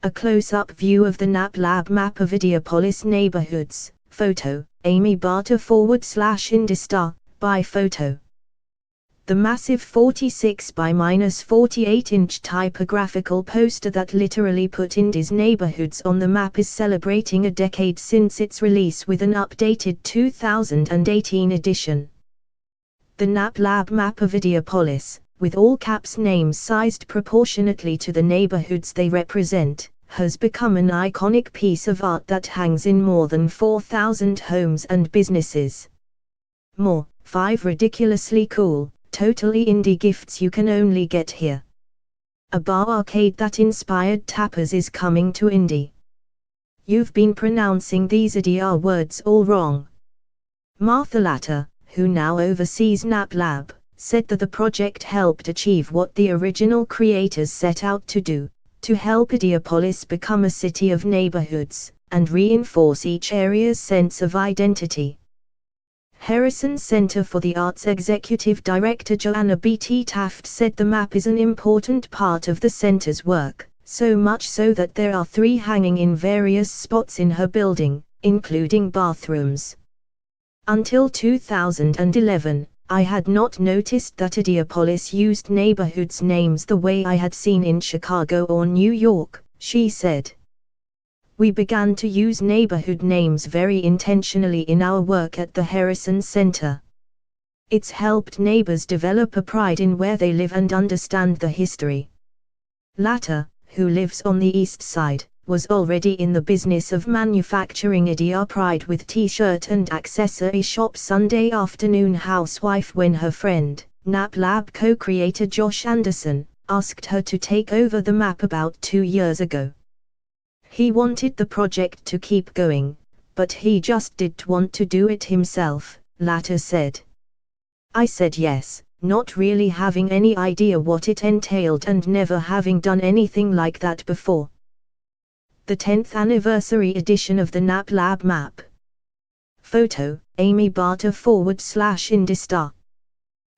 A close-up view of the NapLab map of Ideopolis neighborhoods. Photo, Amy Barter /Indistar, by photo. The massive 46 by -48-inch typographical poster that literally put Indy's neighborhoods on the map is celebrating a decade since its release with an updated 2018 edition. The NapLab map of Ideopolis, with all caps names sized proportionately to the neighborhoods they represent, has become an iconic piece of art that hangs in more than 4,000 homes and businesses. More, 5 ridiculously cool, totally indie gifts you can only get here. A bar arcade that inspired tappers is coming to Indy. You've been pronouncing these IDR words all wrong. Martha Latter, who now oversees NapLab, said that the project helped achieve what the original creators set out to do, to help Ideopolis become a city of neighborhoods, and reinforce each area's sense of identity. Harrison Center for the Arts Executive Director Joanna B.T. Taft said the map is an important part of the center's work, so much so that there are 3 hanging in various spots in her building, including bathrooms. Until 2011, I had not noticed that Ideopolis used neighborhoods names the way I had seen in Chicago or New York, she said. We began to use neighborhood names very intentionally in our work at the Harrison Center. It's helped neighbors develop a pride in where they live and understand the history. Latter, who lives on the East Side, was already in the business of manufacturing IDR pride with t-shirt and accessory shop Sunday afternoon housewife when her friend, NapLab co-creator Josh Anderson, asked her to take over the map about 2 years ago. He wanted the project to keep going, but he just didn't want to do it himself, Latter said. I said yes, not really having any idea what it entailed and never having done anything like that before. The 10th anniversary edition of the NapLab map. Photo, Amy Barter /Indistar.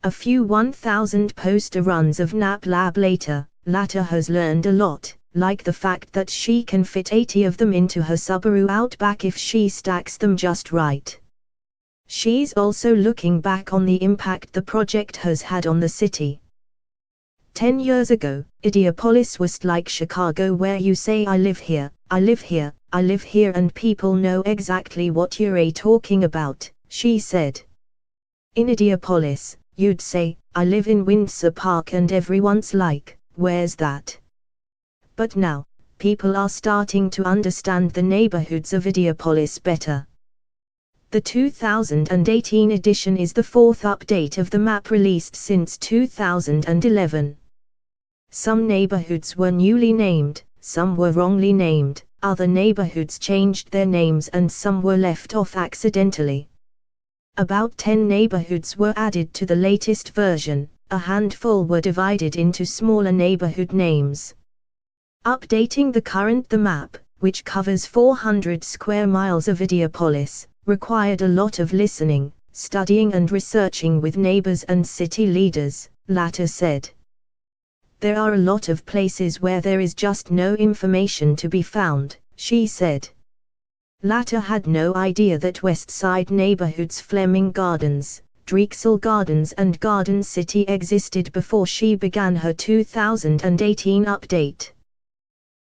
A few 1,000 poster runs of NapLab later, Latter has learned a lot, like the fact that she can fit 80 of them into her Subaru Outback if she stacks them just right. She's also looking back on the impact the project has had on the city. 10 years ago, Ideopolis was like Chicago, where you say I live here, I live here, I live here, and people know exactly what you're talking about, she said. In Ideopolis, you'd say, I live in Windsor Park, and everyone's like, where's that? But now, people are starting to understand the neighborhoods of Ideopolis better. The 2018 edition is the 4th update of the map released since 2011. Some neighborhoods were newly named, some were wrongly named, other neighborhoods changed their names, and some were left off accidentally. About 10 neighborhoods were added to the latest version, a handful were divided into smaller neighborhood names. Updating the map, which covers 400 square miles of Ideopolis, required a lot of listening, studying and researching with neighbors and city leaders, Latter said. There are a lot of places where there is just no information to be found, she said. Latter had no idea that West Side neighborhoods Fleming Gardens, Drexel Gardens and Garden City existed before she began her 2018 update.